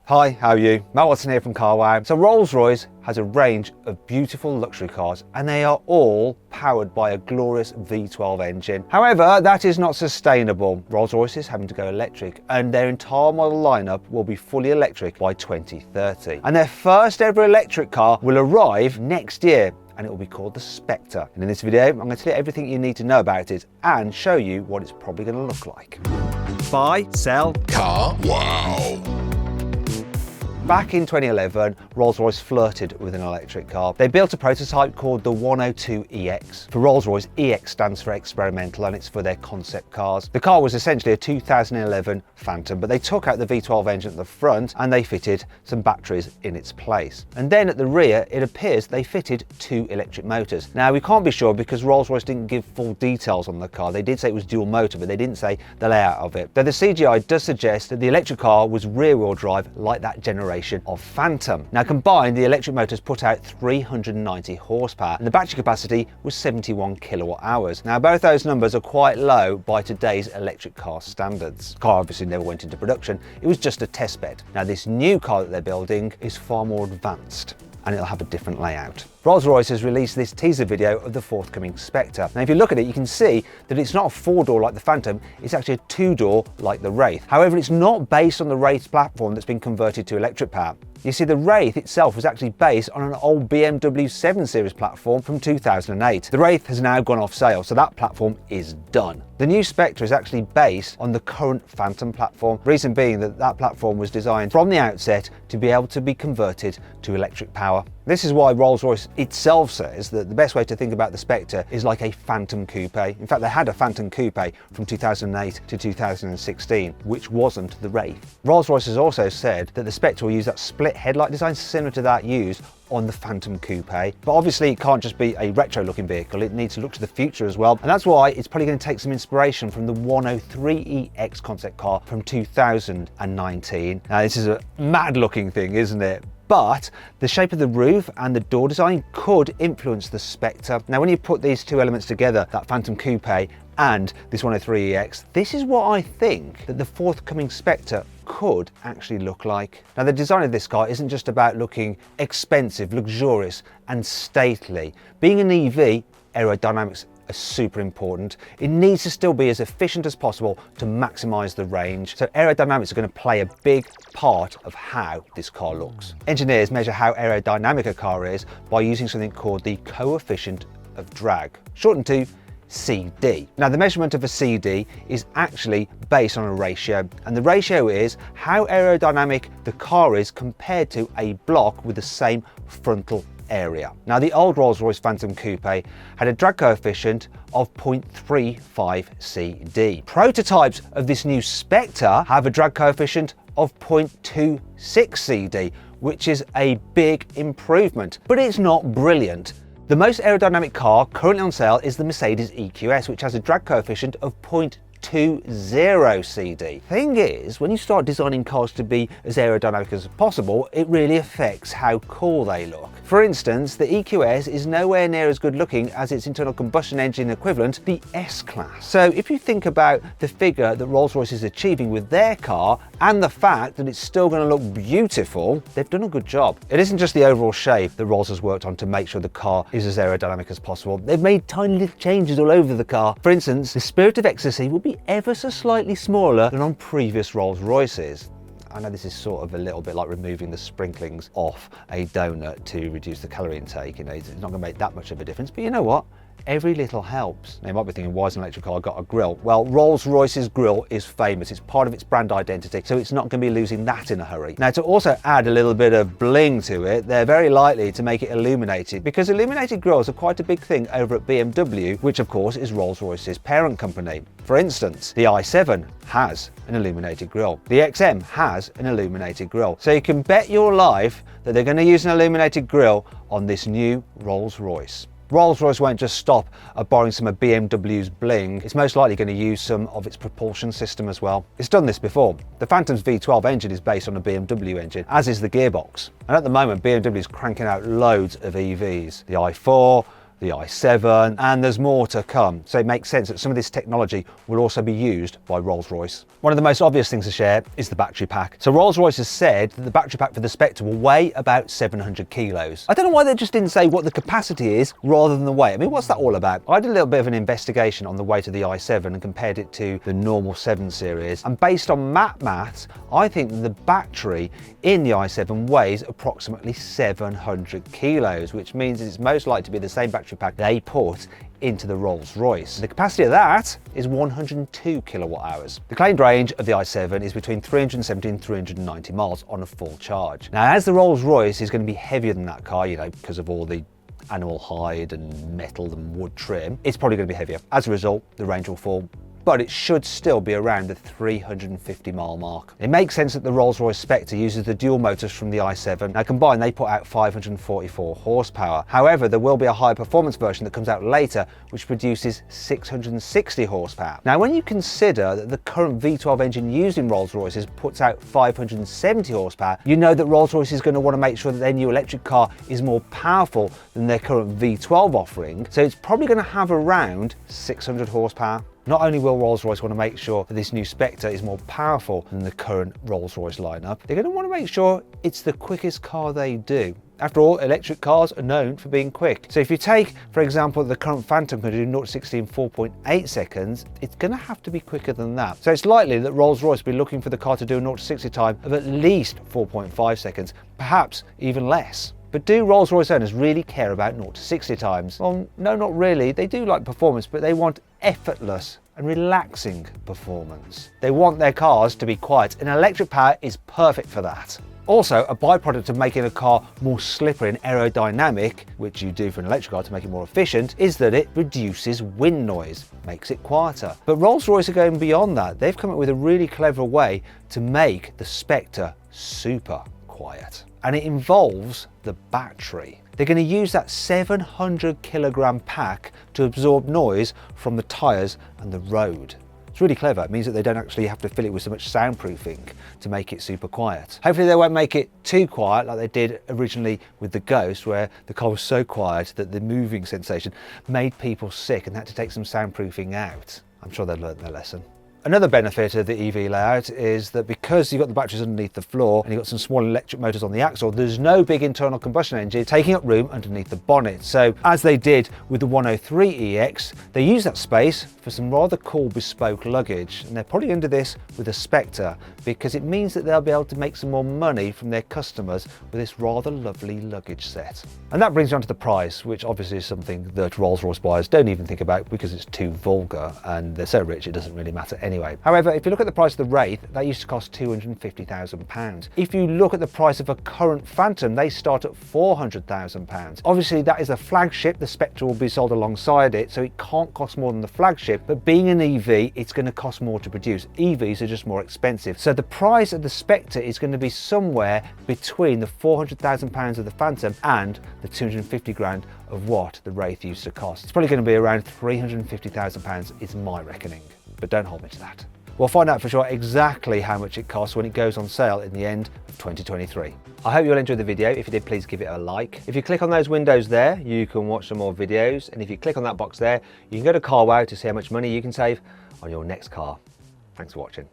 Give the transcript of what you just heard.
Hi, how are you? Matt Watson here from Carwow. So Rolls-Royce has a range of beautiful luxury cars and they are all powered by a glorious V12 engine. However, that is not sustainable. Rolls-Royce is having to go electric and their entire model lineup will be fully electric by 2030. And their first ever electric car will arrive next year and it will be called the Spectre. And in this video, I'm going to tell you everything you need to know about it and show you what it's probably going to look like. Buy, sell, Car wow. Back in 2011, Rolls-Royce flirted with an electric car. They built a prototype called the 102EX. For Rolls-Royce, EX stands for experimental and it's for their concept cars. The car was essentially a 2011 Phantom, but they took out the V12 engine at the front and they fitted some batteries in its place. And then at the rear, it appears they fitted 2 electric motors. Now, we can't be sure because Rolls-Royce didn't give full details on the car. They did say it was dual motor, but they didn't say the layout of it. Though the CGI does suggest that the electric car was rear-wheel drive like that generation of Phantom. Now combined, the electric motors put out 390 horsepower and the battery capacity was 71 kilowatt hours. Now both those numbers are quite low by today's electric car standards. The car obviously never went into production, it was just a test bed. Now this new car that they're building is far more advanced and it'll have a different layout. Rolls-Royce has released this teaser video of the forthcoming Spectre. Now if you look at it, you can see that it's not a 4-door like the Phantom, it's actually a 2-door like the Wraith. However, it's not based on the Wraith platform that's been converted to electric power. You see, the Wraith itself was actually based on an old BMW 7 Series platform from 2008. The Wraith has now gone off sale, so that platform is done. The new Spectre is actually based on the current Phantom platform, reason being that that platform was designed from the outset to be able to be converted to electric power. This is why Rolls-Royce itself says that the best way to think about the Spectre is like a Phantom coupe. In fact, they had a Phantom coupe from 2008 to 2016, which wasn't the Wraith. Rolls-Royce has also said that the Spectre will use that split headlight design similar to that used on the Phantom coupe, but obviously it can't just be a retro looking vehicle, it needs to look to the future as well, and that's why it's probably going to take some inspiration from the 103EX concept car from 2019. Now this is a mad looking thing, isn't it? But the shape of the roof and the door design could influence the Spectre. Now when you put these two elements together, that Phantom coupe and this 103EX, this is what I think that the forthcoming Spectre could actually look like. Now the design of this car isn't just about looking expensive, luxurious and stately. Being an EV, aerodynamics are super important. It needs to still be as efficient as possible to maximize the range. So aerodynamics are going to play a big part of how this car looks. Engineers measure how aerodynamic a car is by using something called the coefficient of drag, shortened to CD. Now the measurement of a CD is actually based on a ratio, and the ratio is how aerodynamic the car is compared to a block with the same frontal area. Now the old Rolls-Royce Phantom coupe had a drag coefficient of 0.35 CD. Prototypes of this new Spectre have a drag coefficient of 0.26 CD, which is a big improvement, but it's not brilliant. The most aerodynamic car currently on sale is the Mercedes EQS, which has a drag coefficient of 0.20 CD. Thing is, when you start designing cars to be as aerodynamic as possible, it really affects how cool they look. For instance, the EQS is nowhere near as good looking as its internal combustion engine equivalent, the S-Class. So if you think about the figure that Rolls-Royce is achieving with their car and the fact that it's still going to look beautiful, they've done a good job. It isn't just the overall shape that Rolls has worked on to make sure the car is as aerodynamic as possible. They've made tiny little changes all over the car. For instance, the Spirit of Ecstasy will be ever so slightly smaller than on previous Rolls-Royces. I know this is sort of a little bit like removing the sprinklings off a donut to reduce the calorie intake. You know, it's not going to make that much of a difference, but you know what? Every little helps. Now you might be thinking, why has an electric car got a grille? Well, Rolls-Royce's grille is famous. It's part of its brand identity, so it's not going to be losing that in a hurry. Now to also add a little bit of bling to it, they're very likely to make it illuminated, because illuminated grilles are quite a big thing over at BMW, which of course is Rolls-Royce's parent company. For instance, the i7 has an illuminated grille. The XM has an illuminated grille. So you can bet your life that they're going to use an illuminated grille on this new Rolls-Royce. Rolls-Royce won't just stop at borrowing some of BMW's bling, it's most likely going to use some of its propulsion system as well. It's done this before. The Phantom's V12 engine is based on a BMW engine, as is the gearbox. And at the moment, BMW is cranking out loads of EVs. The i4, the i7, and there's more to come. So it makes sense that some of this technology will also be used by Rolls-Royce. One of the most obvious things to share is the battery pack. So Rolls-Royce has said that the battery pack for the Spectre will weigh about 700 kilos. I don't know why they just didn't say what the capacity is rather than the weight. I mean, what's that all about? I did a little bit of an investigation on the weight of the i7 and compared it to the normal 7 Series. And based on maths, I think the battery in the i7 weighs approximately 700 kilos, which means it's most likely to be the same battery pack they put into the Rolls-Royce. The capacity of that is 102 kilowatt hours. The claimed range of the i7 is between 370 and 390 miles on a full charge. Now, as the Rolls-Royce is going to be heavier than that car, you know, because of all the animal hide and metal and wood trim, it's probably going to be heavier. As a result, the range will fall, but it should still be around the 350 mile mark. It makes sense that the Rolls-Royce Spectre uses the dual motors from the i7. Now combined, they put out 544 horsepower. However, there will be a high performance version that comes out later, which produces 660 horsepower. Now, when you consider that the current V12 engine used in Rolls-Royces puts out 570 horsepower, you know that Rolls-Royce is going to want to make sure that their new electric car is more powerful than their current V12 offering. So it's probably going to have around 600 horsepower. Not only will Rolls-Royce want to make sure that this new Spectre is more powerful than the current Rolls-Royce lineup, they're going to want to make sure it's the quickest car they do. After all, electric cars are known for being quick. So if you take, for example, the current Phantom can do 0 to 60 in 4.8 seconds, it's going to have to be quicker than that. So it's likely that Rolls-Royce will be looking for the car to do a 0 to 60 time of at least 4.5 seconds, perhaps even less. But do Rolls-Royce owners really care about 0 to 60 times? Well, no, not really. They do like performance, but they want effortless and relaxing performance. They want their cars to be quiet, and electric power is perfect for that. Also, a byproduct of making a car more slippery and aerodynamic, which you do for an electric car to make it more efficient, is that it reduces wind noise, makes it quieter. But Rolls-Royce are going beyond that. They've come up with a really clever way to make the Spectre super quiet. And it involves the battery. They're going to use that 700 kilogram pack to absorb noise from the tyres and the road. It's really clever. It means that they don't actually have to fill it with so much soundproofing to make it super quiet. Hopefully they won't make it too quiet like they did originally with the Ghost, where the car was so quiet that the moving sensation made people sick and had to take some soundproofing out. I'm sure they've learned their lesson. Another benefit of the EV layout is that because you've got the batteries underneath the floor and you've got some small electric motors on the axle, there's no big internal combustion engine taking up room underneath the bonnet. So as they did with the 103EX, they use that space for some rather cool bespoke luggage. And they're probably going to do this with a Spectre because it means that they'll be able to make some more money from their customers with this rather lovely luggage set. And that brings you on to the price, which obviously is something that Rolls-Royce buyers don't even think about because it's too vulgar and they're so rich it doesn't really matter anyway. However, if you look at the price of the Wraith, that used to cost £250,000. If you look at the price of a current Phantom, they start at £400,000. Obviously, that is a flagship. The Spectre will be sold alongside it, so it can't cost more than the flagship. But being an EV, it's going to cost more to produce. EVs are just more expensive. So the price of the Spectre is going to be somewhere between the £400,000 of the Phantom and the 250 grand of what the Wraith used to cost. It's probably going to be around £350,000 is my reckoning. But don't hold me to that. We'll find out for sure exactly how much it costs when it goes on sale in the end of 2023. I hope you'll enjoy the video. If you did, please give it a like. If you click on those windows there, you can watch some more videos. And if you click on that box there, you can go to CarWow to see how much money you can save on your next car. Thanks for watching.